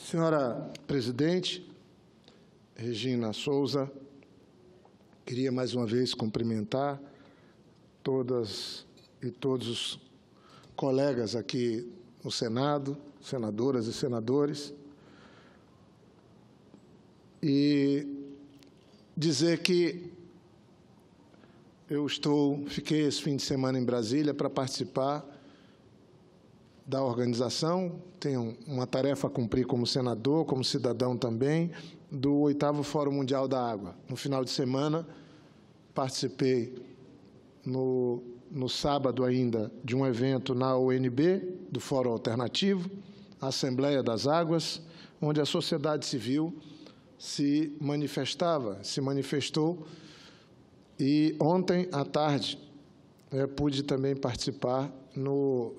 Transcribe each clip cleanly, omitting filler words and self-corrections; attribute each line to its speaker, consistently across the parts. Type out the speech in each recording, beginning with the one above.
Speaker 1: Senhora Presidente, Regina Souza, queria mais uma vez cumprimentar todas e todos os colegas aqui no Senado, senadoras e senadores, e dizer que eu fiquei esse fim de semana em Brasília para participar da organização, tenho uma tarefa a cumprir como senador, como cidadão também, do 8º Fórum Mundial da Água. No final de semana, participei no sábado ainda de um evento na UNB, do Fórum Alternativo, a Assembleia das Águas, onde a sociedade civil se manifestou, e ontem à tarde pude também participar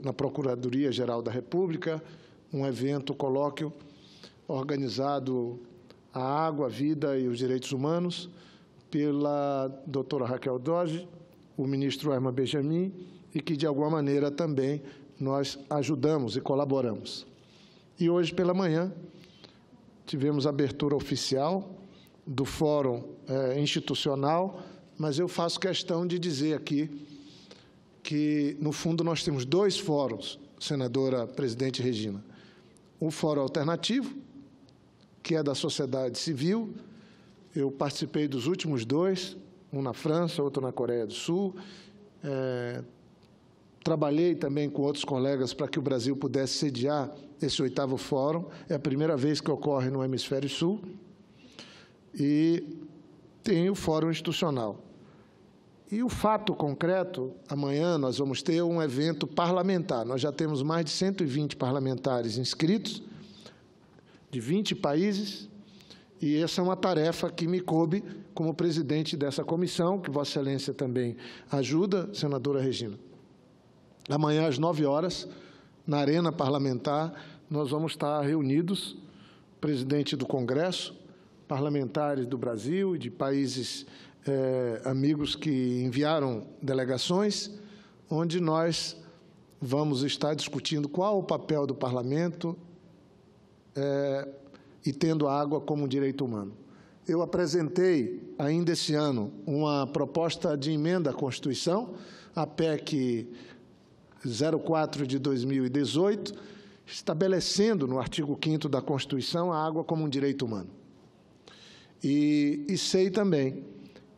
Speaker 1: na Procuradoria-Geral da República, um evento, colóquio, organizado a Água, a Vida e os Direitos Humanos, pela doutora Raquel Dodge, o ministro Herman Benjamin, e que, de alguma maneira, também nós ajudamos e colaboramos. E hoje, pela manhã, tivemos a abertura oficial do Fórum Institucional, mas eu faço questão de dizer aqui que, no fundo, nós temos dois fóruns, senadora presidente Regina. O Fórum Alternativo, que é da sociedade civil, eu participei dos últimos dois, um na França, outro na Coreia do Sul. Trabalhei também com outros colegas para que o Brasil pudesse sediar esse 8º Fórum. É a primeira vez que ocorre no Hemisfério Sul. E tem o Fórum Institucional. E o fato concreto, amanhã nós vamos ter um evento parlamentar. Nós já temos mais de 120 parlamentares inscritos, de 20 países, e essa é uma tarefa que me coube como presidente dessa comissão, que Vossa Excelência também ajuda, senadora Regina. Amanhã, às 9 horas, na Arena Parlamentar, nós vamos estar reunidos, presidente do Congresso, parlamentares do Brasil e de países amigos que enviaram delegações, onde nós vamos estar discutindo qual o papel do parlamento e tendo a água como um direito humano. Eu apresentei, ainda esse ano, uma proposta de emenda à Constituição, a PEC 04 de 2018, estabelecendo no artigo 5º da Constituição a água como um direito humano. E sei também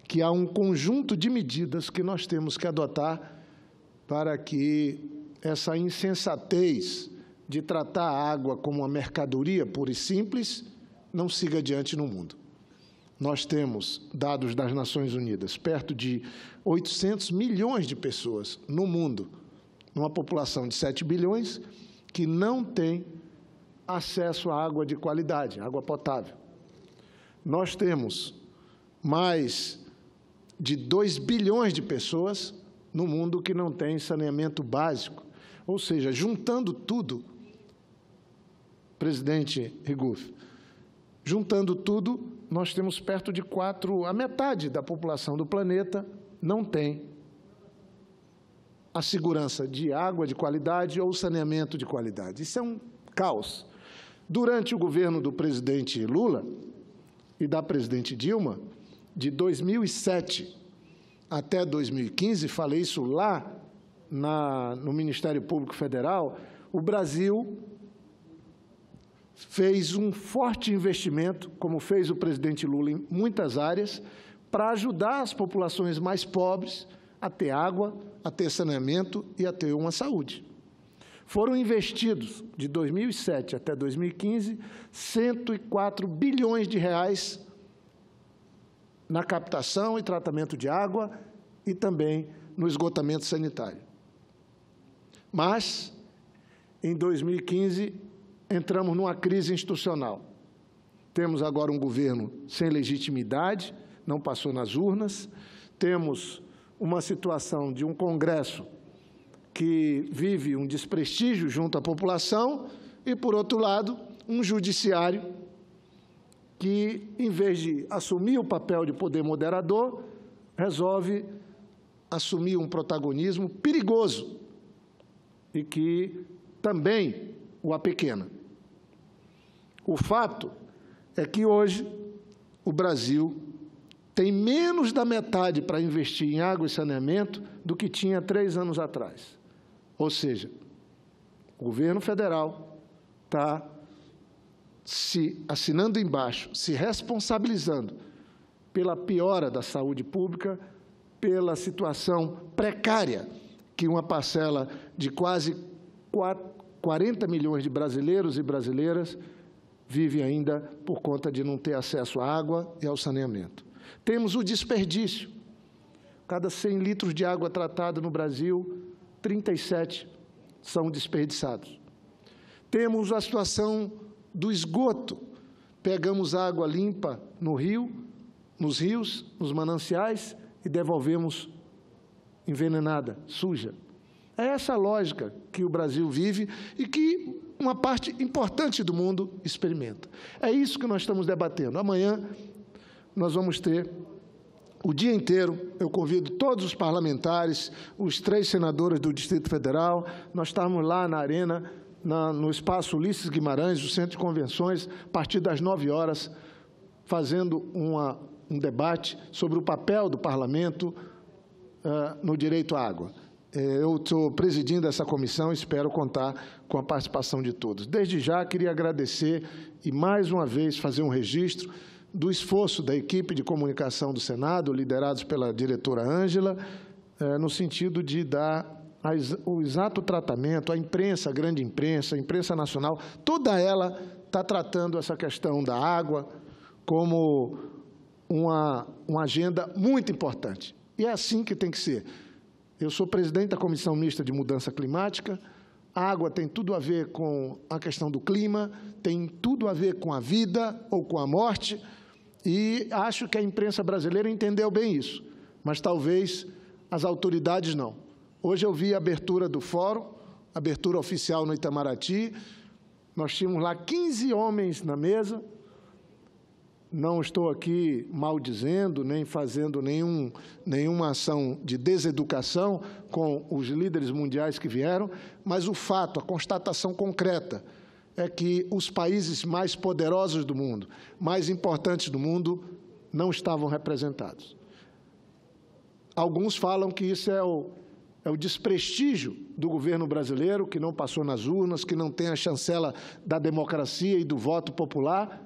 Speaker 1: que há um conjunto de medidas que nós temos que adotar para que essa insensatez de tratar a água como uma mercadoria pura e simples não siga adiante no mundo. Nós temos, dados das Nações Unidas, perto de 800 milhões de pessoas no mundo, numa população de 7 bilhões, que não tem acesso à água de qualidade, água potável. Nós temos mais de 2 bilhões de pessoas no mundo que não tem saneamento básico. Ou seja, juntando tudo, presidente Regufe, juntando tudo, nós temos perto de a metade da população do planeta não tem a segurança de água de qualidade ou saneamento de qualidade. Isso é um caos. Durante o governo do presidente Lula e da presidente Dilma, de 2007 até 2015, falei isso lá no Ministério Público Federal, o Brasil fez um forte investimento, como fez o presidente Lula em muitas áreas, para ajudar as populações mais pobres a ter água, a ter saneamento e a ter uma saúde. Foram investidos, de 2007 até 2015, 104 bilhões de reais na captação e tratamento de água e também no esgotamento sanitário. Mas, em 2015, entramos numa crise institucional. Temos agora um governo sem legitimidade, não passou nas urnas, temos uma situação de um Congresso que vive um desprestígio junto à população e, por outro lado, um judiciário que, em vez de assumir o papel de poder moderador, resolve assumir um protagonismo perigoso e que também o apequena. O fato é que hoje o Brasil tem menos da metade para investir em água e saneamento do que tinha 3 anos atrás. Ou seja, o governo federal está se assinando embaixo, se responsabilizando pela piora da saúde pública, pela situação precária que uma parcela de quase 40 milhões de brasileiros e brasileiras vive ainda por conta de não ter acesso à água e ao saneamento. Temos o desperdício. Cada 100 litros de água tratada no Brasil, 37 são desperdiçados. Temos a situação do esgoto. Pegamos água limpa no rio, nos rios, nos mananciais e devolvemos envenenada, suja. É essa a lógica que o Brasil vive e que uma parte importante do mundo experimenta. É isso que nós estamos debatendo. Amanhã nós vamos ter o dia inteiro. Eu convido todos os parlamentares, os 3 senadores do Distrito Federal. Nós estamos lá na arena, no espaço Ulisses Guimarães, o Centro de Convenções, a partir das 9 horas, fazendo um debate sobre o papel do parlamento no direito à água. Eu estou presidindo essa comissão e espero contar com a participação de todos. Desde já, queria agradecer e, mais uma vez, fazer um registro do esforço da equipe de comunicação do Senado, liderados pela diretora Ângela, no sentido de dar o exato tratamento, a imprensa, a grande imprensa, a imprensa nacional, toda ela está tratando essa questão da água como uma agenda muito importante. E é assim que tem que ser. Eu sou presidente da Comissão Mista de Mudança Climática. A água tem tudo a ver com a questão do clima, tem tudo a ver com a vida ou com a morte, e acho que a imprensa brasileira entendeu bem isso, mas talvez as autoridades não. Hoje eu vi a abertura do fórum, abertura oficial no Itamaraty. Nós tínhamos lá 15 homens na mesa. Não estou aqui maldizendo, nem fazendo nenhuma ação de deseducação com os líderes mundiais que vieram, mas o fato, a constatação concreta, é que os países mais poderosos do mundo, mais importantes do mundo, não estavam representados. Alguns falam que isso é o desprestígio do governo brasileiro, que não passou nas urnas, que não tem a chancela da democracia e do voto popular,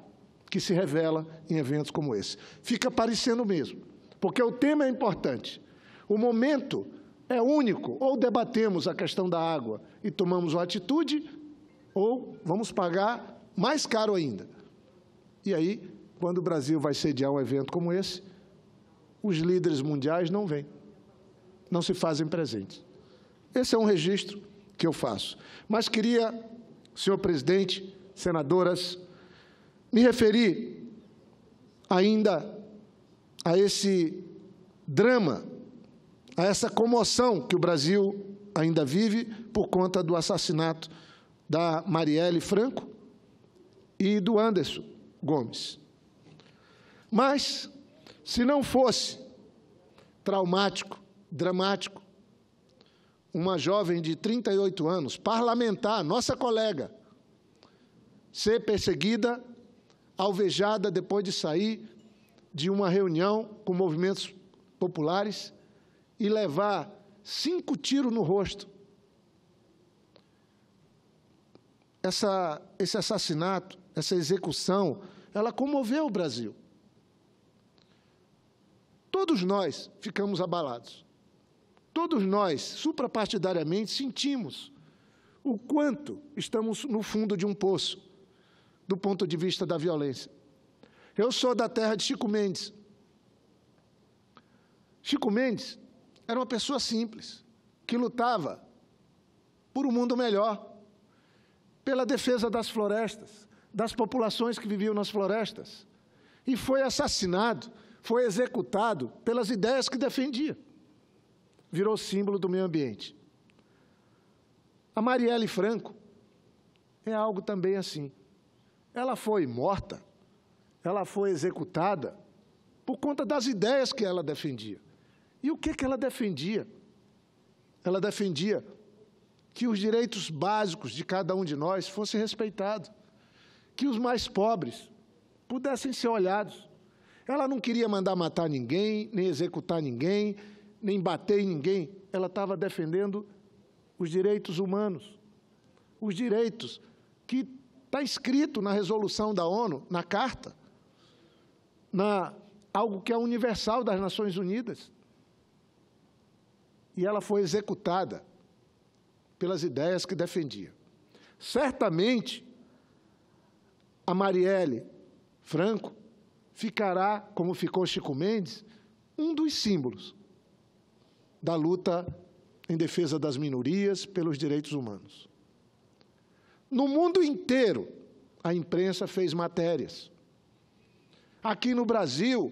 Speaker 1: que se revela em eventos como esse. Fica parecendo mesmo, porque o tema é importante. O momento é único. Ou debatemos a questão da água e tomamos uma atitude, ou vamos pagar mais caro ainda. E aí, quando o Brasil vai sediar um evento como esse, os líderes mundiais não vêm, não se fazem presentes. Esse é um registro que eu faço. Mas queria, senhor presidente, senadoras, me referir ainda a esse drama, a essa comoção que o Brasil ainda vive por conta do assassinato da Marielle Franco e do Anderson Gomes. Mas, se não fosse traumático, dramático, uma jovem de 38 anos, parlamentar, nossa colega, ser perseguida, alvejada depois de sair de uma reunião com movimentos populares e levar 5 tiros no rosto. Esse assassinato, essa execução, ela comoveu o Brasil. Todos nós ficamos abalados. Todos nós, suprapartidariamente, sentimos o quanto estamos no fundo de um poço, do ponto de vista da violência. Eu sou da terra de Chico Mendes. Chico Mendes era uma pessoa simples, que lutava por um mundo melhor, pela defesa das florestas, das populações que viviam nas florestas, e foi assassinado, foi executado pelas ideias que defendia. Virou símbolo do meio ambiente. A Marielle Franco é algo também assim. Ela foi morta, ela foi executada por conta das ideias que ela defendia. E o que ela defendia? Ela defendia que os direitos básicos de cada um de nós fossem respeitados, que os mais pobres pudessem ser olhados. Ela não queria mandar matar ninguém, nem executar ninguém, nem bater em ninguém. Ela estava defendendo os direitos humanos, os direitos que está escrito na resolução da ONU, na Carta, algo que é universal das Nações Unidas. E ela foi executada pelas ideias que defendia. Certamente, a Marielle Franco ficará, como ficou Chico Mendes, um dos símbolos da luta em defesa das minorias pelos direitos humanos. No mundo inteiro, a imprensa fez matérias. Aqui no Brasil,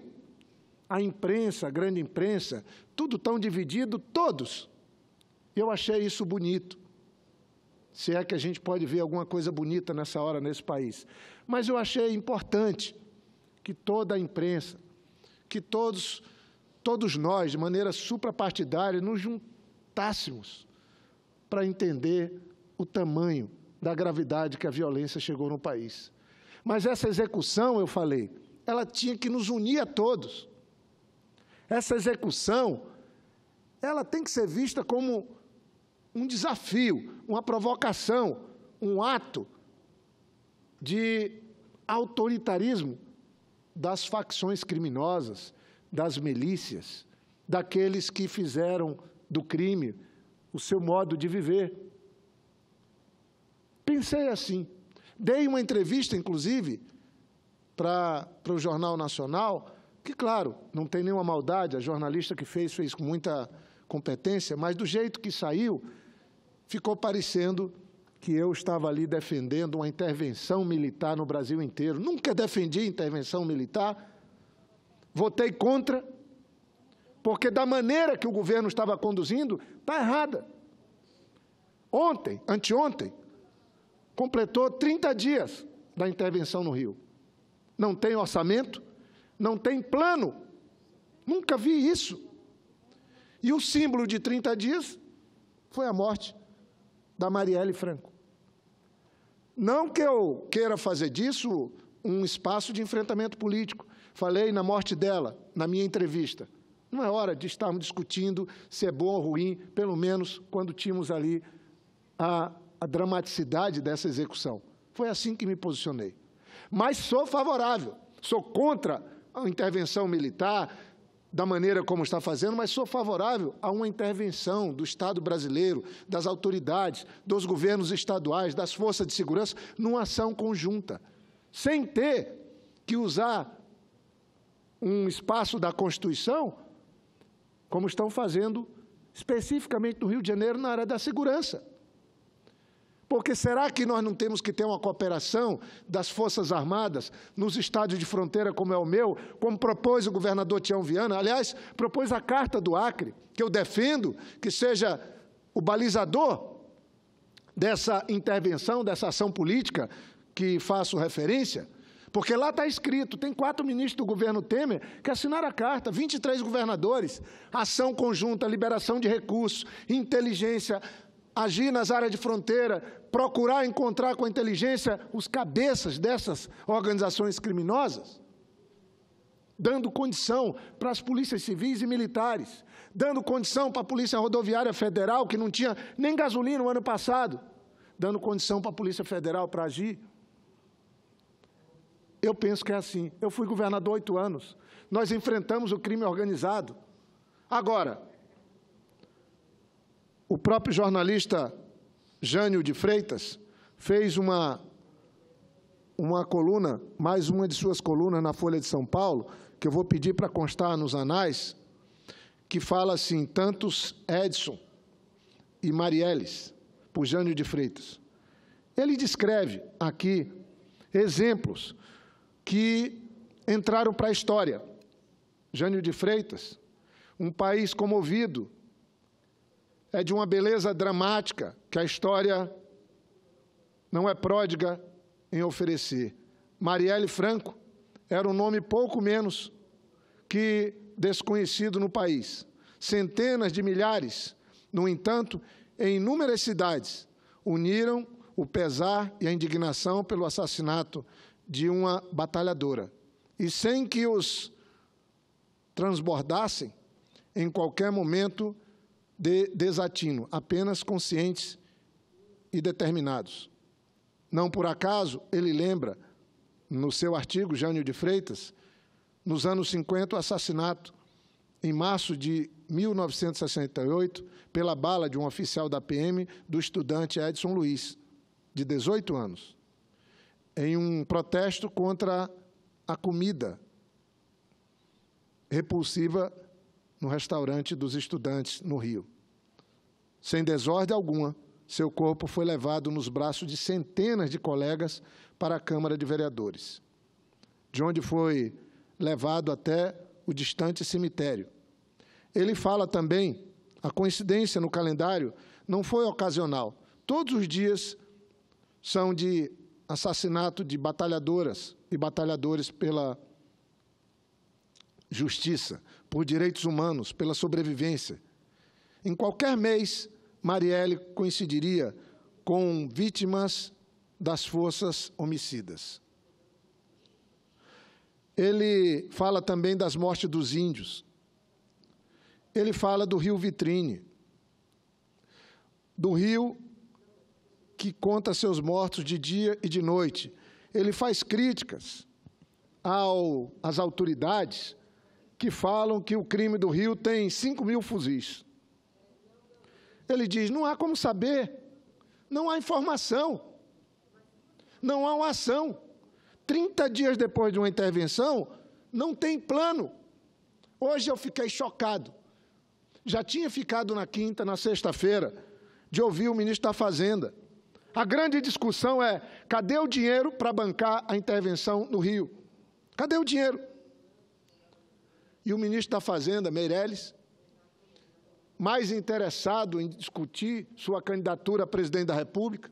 Speaker 1: a imprensa, a grande imprensa, tudo tão dividido, todos. Eu achei isso bonito, se é que a gente pode ver alguma coisa bonita nessa hora, nesse país. Mas eu achei importante que toda a imprensa, que todos nós, de maneira suprapartidária, nos juntássemos para entender o tamanho da gravidade que a violência chegou no país. Mas essa execução, eu falei, ela tinha que nos unir a todos. Essa execução, ela tem que ser vista como um desafio, uma provocação, um ato de autoritarismo das facções criminosas, das milícias, daqueles que fizeram do crime o seu modo de viver. Pensei assim. Dei uma entrevista, inclusive, para o Jornal Nacional, que, claro, não tem nenhuma maldade, a jornalista que fez com muita competência, mas do jeito que saiu, ficou parecendo que eu estava ali defendendo uma intervenção militar no Brasil inteiro. Nunca defendi intervenção militar, votei contra, porque da maneira que o governo estava conduzindo, está errada. Anteontem, completou 30 dias da intervenção no Rio. Não tem orçamento, não tem plano. Nunca vi isso. E o símbolo de 30 dias foi a morte da Marielle Franco. Não que eu queira fazer disso um espaço de enfrentamento político. Falei na morte dela, na minha entrevista. Não é hora de estarmos discutindo se é bom ou ruim, pelo menos quando tínhamos ali a dramaticidade dessa execução. Foi assim que me posicionei. Mas sou favorável, sou contra a intervenção militar, da maneira como está fazendo, mas sou favorável a uma intervenção do Estado brasileiro, das autoridades, dos governos estaduais, das forças de segurança, numa ação conjunta, sem ter que usar um espaço da Constituição, como estão fazendo especificamente no Rio de Janeiro, na área da segurança. Porque será que nós não temos que ter uma cooperação das Forças Armadas nos estádios de fronteira, como é o meu, como propôs o governador Tião Viana, aliás, propôs a Carta do Acre, que eu defendo, que seja o balizador dessa intervenção, dessa ação política que faço referência, porque lá está escrito, tem 4 ministros do governo Temer que assinaram a carta, 23 governadores, ação conjunta, liberação de recursos, inteligência, agir nas áreas de fronteira, procurar encontrar com a inteligência os cabeças dessas organizações criminosas, dando condição para as polícias civis e militares, dando condição para a Polícia Rodoviária Federal, que não tinha nem gasolina no ano passado, dando condição para a Polícia Federal para agir. Eu penso que é assim. Eu fui governador 8 anos. Nós enfrentamos o crime organizado. Agora, o próprio jornalista Jânio de Freitas fez uma coluna, mais uma de suas colunas na Folha de São Paulo, que eu vou pedir para constar nos anais, que fala assim, tantos Edson e Marielles, por Jânio de Freitas. Ele descreve aqui exemplos que entraram para a história. Jânio de Freitas, um país comovido, é de uma beleza dramática que a história não é pródiga em oferecer. Marielle Franco era um nome pouco menos que desconhecido no país. Centenas de milhares, no entanto, em inúmeras cidades, uniram o pesar e a indignação pelo assassinato de uma batalhadora, e sem que os transbordassem em qualquer momento de desatino, apenas conscientes e determinados. Não por acaso, ele lembra, no seu artigo, Jânio de Freitas, nos anos 50, o assassinato, em março de 1968, pela bala de um oficial da PM, do estudante Edson Luiz, de 18 anos, em um protesto contra a comida repulsiva no restaurante dos estudantes, no Rio. Sem desordem alguma, seu corpo foi levado nos braços de centenas de colegas para a Câmara de Vereadores, de onde foi levado até o distante cemitério. Ele fala também, a coincidência no calendário não foi ocasional. Todos os dias são de assassinato de batalhadoras e batalhadores pela justiça, por direitos humanos, pela sobrevivência. Em qualquer mês, Marielle coincidiria com vítimas das forças homicidas. Ele fala também das mortes dos índios. Ele fala do rio Vitrine, do rio que conta seus mortos de dia e de noite. Ele faz críticas às autoridades que falam que o crime do Rio tem 5.000 fuzis. Ele diz, não há como saber, não há informação, não há uma ação. 30 dias depois de uma intervenção, não tem plano. Hoje eu fiquei chocado. Já tinha ficado na quinta, na sexta-feira, de ouvir o ministro da Fazenda. A grande discussão é, cadê o dinheiro para bancar a intervenção no Rio? Cadê o dinheiro? E o ministro da Fazenda, Meirelles, mais interessado em discutir sua candidatura a presidente da República,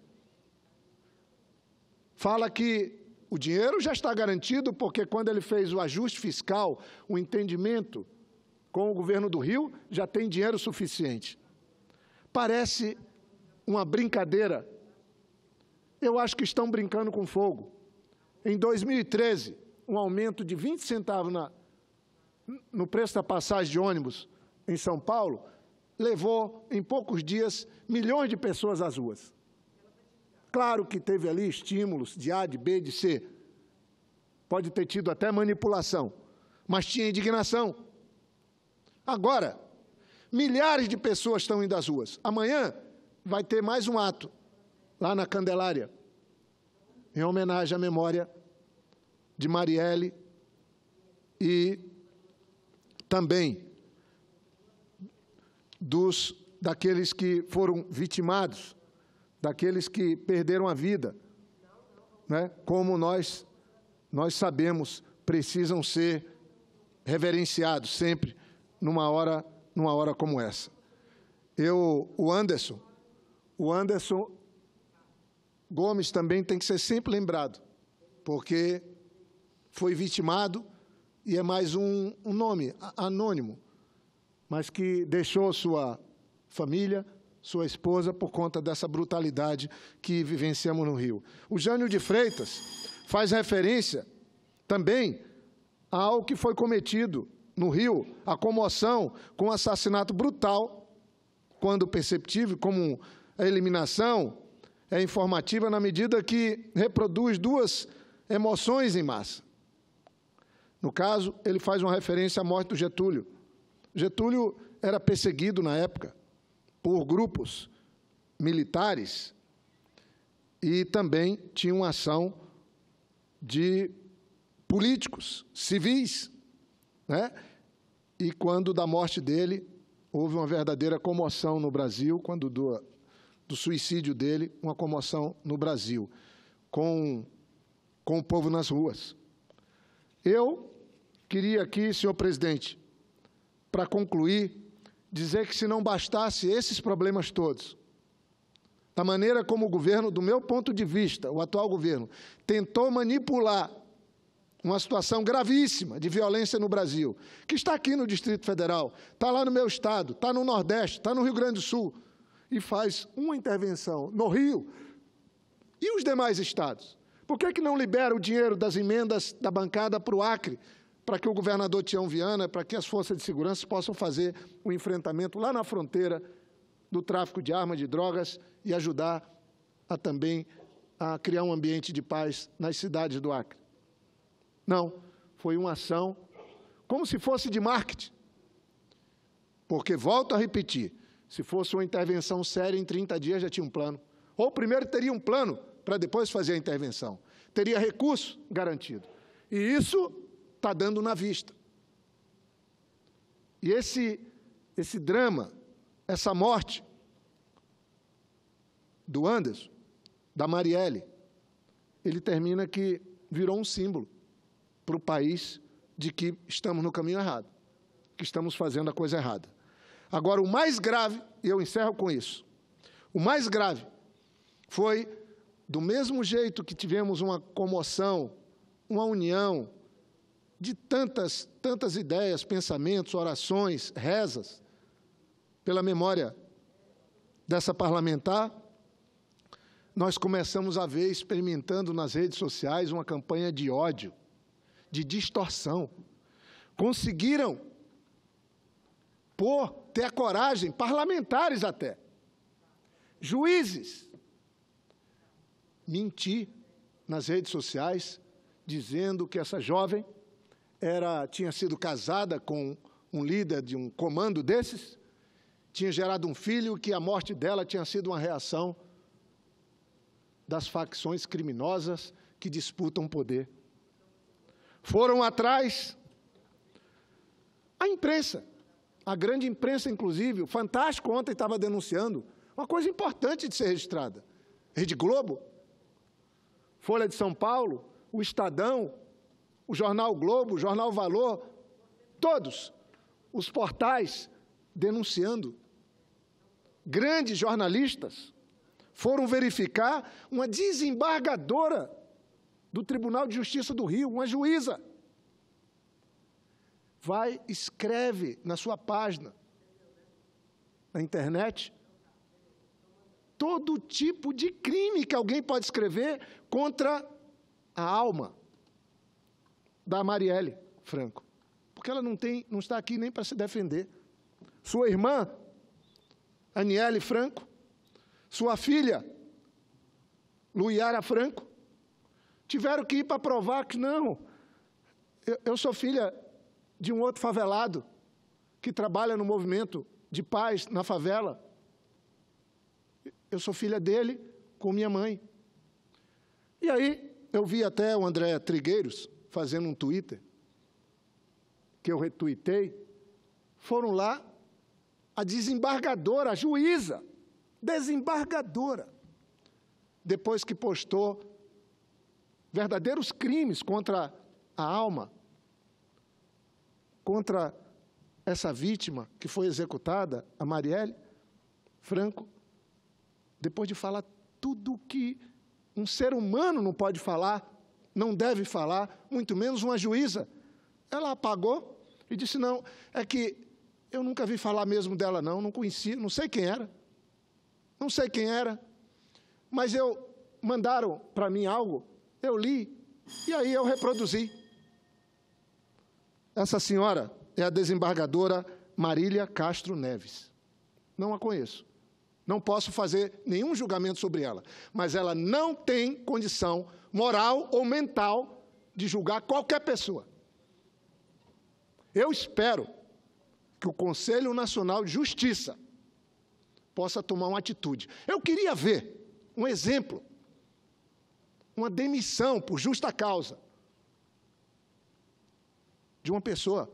Speaker 1: fala que o dinheiro já está garantido, porque quando ele fez o ajuste fiscal, o entendimento com o governo do Rio, já tem dinheiro suficiente. Parece uma brincadeira. Eu acho que estão brincando com fogo. Em 2013, um aumento de 20 centavos no preço da passagem de ônibus em São Paulo, levou, em poucos dias, milhões de pessoas às ruas. Claro que teve ali estímulos de A, de B, de C. Pode ter tido até manipulação, mas tinha indignação. Agora, milhares de pessoas estão indo às ruas. Amanhã vai ter mais um ato, lá na Candelária, em homenagem à memória de Marielle e também daqueles que foram vitimados, daqueles que perderam a vida, né? Como nós sabemos, precisam ser reverenciados sempre numa hora como essa. O Anderson Gomes também tem que ser sempre lembrado, porque foi vitimado e é mais um nome anônimo, mas que deixou sua família, sua esposa, por conta dessa brutalidade que vivenciamos no Rio. O Jânio de Freitas faz referência também ao que foi cometido no Rio, a comoção com o assassinato brutal, quando perceptível, como a eliminação, é informativa na medida que reproduz duas emoções em massa. No caso, ele faz uma referência à morte do Getúlio. Getúlio era perseguido na época por grupos militares e também tinha uma ação de políticos, civis, né? E quando da morte dele, houve uma verdadeira comoção no Brasil, quando do suicídio dele, uma comoção no Brasil, com o povo nas ruas. Eu queria aqui, senhor presidente, para concluir, dizer que se não bastasse esses problemas todos, da maneira como o governo, do meu ponto de vista, o atual governo, tentou manipular uma situação gravíssima de violência no Brasil, que está aqui no Distrito Federal, está lá no meu estado, está no Nordeste, está no Rio Grande do Sul, e faz uma intervenção no Rio, E os demais estados? Por que não libera o dinheiro das emendas da bancada para o Acre, para que o governador Tião Viana, para que as forças de segurança possam fazer o enfrentamento lá na fronteira do tráfico de armas, de drogas, e ajudar também a criar um ambiente de paz nas cidades do Acre? Não, foi uma ação como se fosse de marketing. Porque, volto a repetir, se fosse uma intervenção séria, em 30 dias já tinha um plano. Ou primeiro teria um plano para depois fazer a intervenção. Teria recurso garantido. E isso está dando na vista. E esse drama, essa morte do Anderson, da Marielle, ele termina que virou um símbolo para o país de que estamos no caminho errado, que estamos fazendo a coisa errada. Agora, o mais grave, e eu encerro com isso, o mais grave foi, do mesmo jeito que tivemos uma comoção, uma união de tantas ideias, pensamentos, orações, rezas, pela memória dessa parlamentar, nós começamos a ver, experimentando nas redes sociais, uma campanha de ódio, de distorção. Conseguiram ter a coragem, parlamentares até, juízes, mentir nas redes sociais, dizendo que essa jovem tinha sido casada com um líder de um comando desses, tinha gerado um filho, que a morte dela tinha sido uma reação das facções criminosas que disputam poder. Foram atrás a imprensa, a grande imprensa, inclusive, o Fantástico ontem estava denunciando, uma coisa importante de ser registrada. Rede Globo, Folha de São Paulo, o Estadão, o Jornal Globo, o Jornal Valor, todos os portais denunciando. Grandes jornalistas foram verificar uma desembargadora do Tribunal de Justiça do Rio, uma juíza. Vai, escreve na sua página, na internet, todo tipo de crime que alguém pode escrever contra a alma da Marielle Franco, porque ela não está aqui nem para se defender. Sua irmã, Aniele Franco, sua filha, Luiara Franco, tiveram que ir para provar que não, eu sou filha de um outro favelado que trabalha no movimento de paz na favela. Eu sou filha dele com minha mãe. E aí, eu vi até o André Trigueiros fazendo um Twitter, que eu retuitei, foram lá, a desembargadora, a juíza, desembargadora, depois que postou verdadeiros crimes contra a alma, contra essa vítima que foi executada, a Marielle Franco, depois de falar tudo o que um ser humano não pode falar, não deve falar, muito menos uma juíza, ela apagou e disse, não, é que eu nunca vi falar mesmo dela, não conhecia, não sei quem era, mas mandaram para mim algo, eu li, e aí eu reproduzi. Essa senhora é a desembargadora Marília Castro Neves. Não a conheço. Não posso fazer nenhum julgamento sobre ela, mas ela não tem condição moral ou mental de julgar qualquer pessoa. Eu espero que o Conselho Nacional de Justiça possa tomar uma atitude. Eu queria ver um exemplo, uma demissão por justa causa de uma pessoa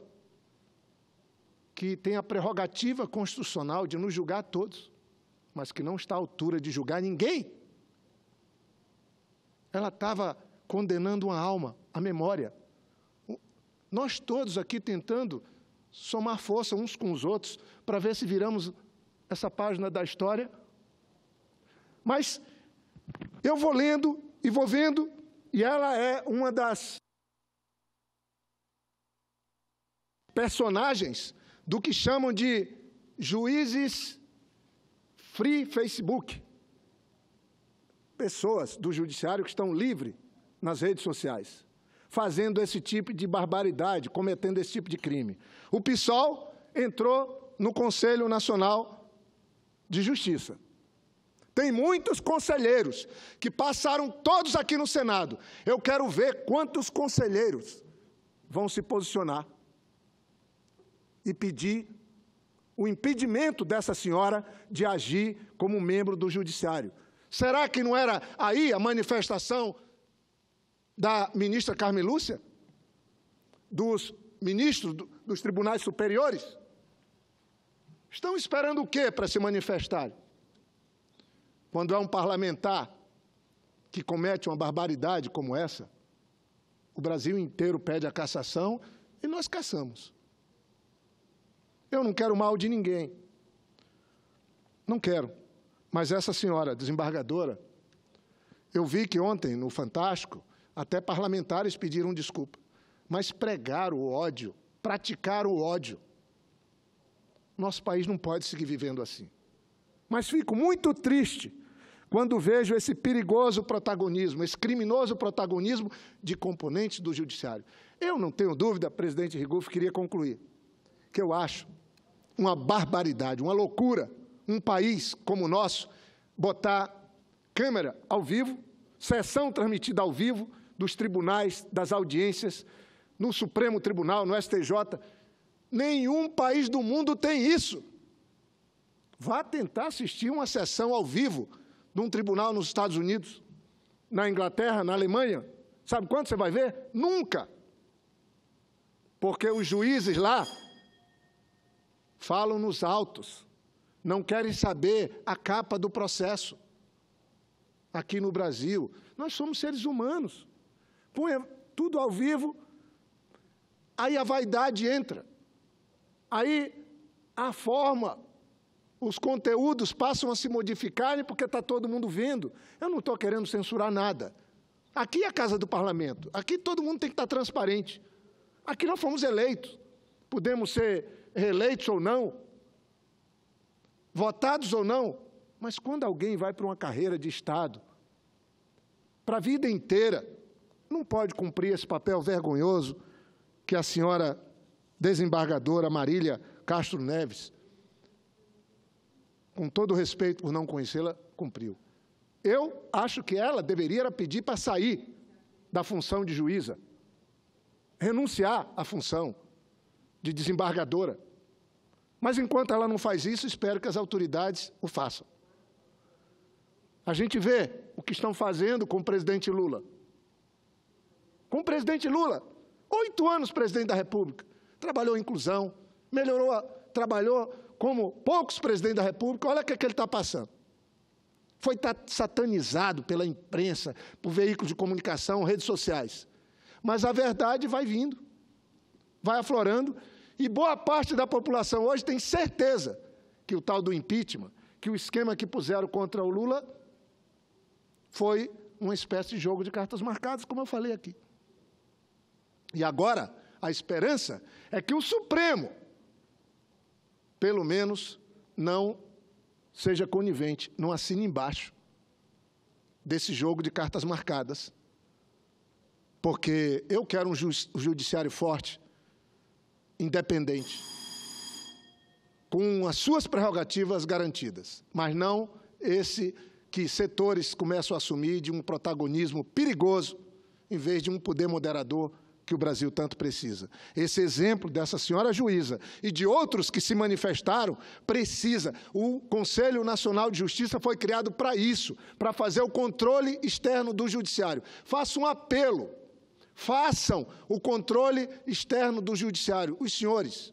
Speaker 1: que tem a prerrogativa constitucional de nos julgar a todos, mas que não está à altura de julgar ninguém. Ela estava condenando uma alma, a memória. Nós todos aqui tentando somar força uns com os outros para ver se viramos essa página da história. Mas eu vou lendo e vou vendo, e ela é uma das personagens do que chamam de juízes free Facebook. pessoas do judiciário que estão livres nas redes sociais, fazendo esse tipo de barbaridade, cometendo esse tipo de crime. O PSOL entrou no Conselho Nacional de Justiça. Tem muitos conselheiros que passaram todos aqui no Senado. Eu quero ver quantos conselheiros vão se posicionar e pedir o impedimento dessa senhora de agir como membro do Judiciário. Será que não era aí a manifestação da ministra Carmen Lúcia? Dos ministros dos tribunais superiores? Estão esperando o quê para se manifestarem? Quando é um parlamentar que comete uma barbaridade como essa, o Brasil inteiro pede a cassação e nós cassamos. Eu não quero mal de ninguém. Não quero. Mas essa senhora desembargadora, eu vi que ontem, no Fantástico, até parlamentares pediram desculpa, mas pregaram o ódio, praticaram o ódio. Nosso país não pode seguir vivendo assim. Mas fico muito triste quando vejo esse perigoso protagonismo, esse criminoso protagonismo de componentes do Judiciário. Eu não tenho dúvida, presidente Rigolfo, queria concluir, que eu acho uma barbaridade, uma loucura, um país como o nosso, botar câmera ao vivo, sessão transmitida ao vivo dos tribunais, das audiências, no Supremo Tribunal, no STJ. Nenhum país do mundo tem isso. Vá tentar assistir uma sessão ao vivo de um tribunal nos Estados Unidos, na Inglaterra, na Alemanha. Sabe quanto você vai ver? Nunca. Porque os juízes lá falam nos autos, não querem saber a capa do processo. Aqui no Brasil, nós somos seres humanos. Põe tudo ao vivo, aí a vaidade entra. Aí a forma, os conteúdos passam a se modificarem porque está todo mundo vendo. Eu não estou querendo censurar nada. Aqui é a Casa do Parlamento. Aqui todo mundo tem que estar transparente. Aqui nós fomos eleitos. Podemos ser reeleitos ou não, votados ou não, mas quando alguém vai para uma carreira de Estado, para a vida inteira, não pode cumprir esse papel vergonhoso que a senhora desembargadora Marília Castro Neves, com todo o respeito por não conhecê-la, cumpriu. Eu acho que ela deveria pedir para sair da função de juíza, renunciar à função de desembargadora. Mas, enquanto ela não faz isso, espero que as autoridades o façam. A gente vê o que estão fazendo com o presidente Lula. Com o presidente Lula, 8 anos presidente da República, trabalhou em inclusão, melhorou, trabalhou como poucos presidentes da República. Olha o que ele está passando. Foi satanizado pela imprensa, por veículos de comunicação, redes sociais. Mas a verdade vai vindo, vai aflorando, e boa parte da população hoje tem certeza que o tal do impeachment, que o esquema que puseram contra o Lula foi uma espécie de jogo de cartas marcadas, como eu falei aqui. E agora, a esperança é que o Supremo, pelo menos, não seja conivente, não assine embaixo desse jogo de cartas marcadas. Porque eu quero um judiciário forte, independente, com as suas prerrogativas garantidas, mas não esse que setores começam a assumir de um protagonismo perigoso, em vez de um poder moderador que o Brasil tanto precisa. Esse exemplo dessa senhora juíza e de outros que se manifestaram precisa. O Conselho Nacional de Justiça foi criado para isso, para fazer o controle externo do judiciário. Faço um apelo. Façam o controle externo do judiciário, os senhores,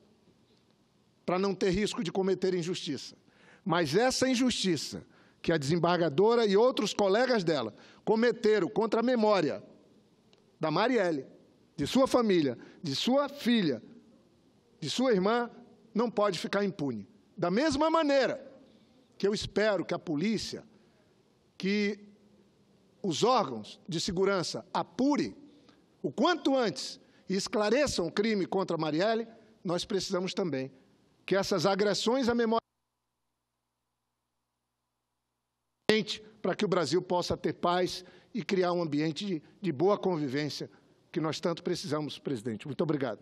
Speaker 1: para não ter risco de cometer injustiça. Mas essa injustiça que a desembargadora e outros colegas dela cometeram contra a memória da Marielle, de sua família, de sua filha, de sua irmã, não pode ficar impune. Da mesma maneira que eu espero que a polícia, que os órgãos de segurança apurem o quanto antes e esclareçam o crime contra a Marielle, nós precisamos também que essas agressões à memória urgente para que o Brasil possa ter paz e criar um ambiente de boa convivência que nós tanto precisamos, presidente. Muito obrigado.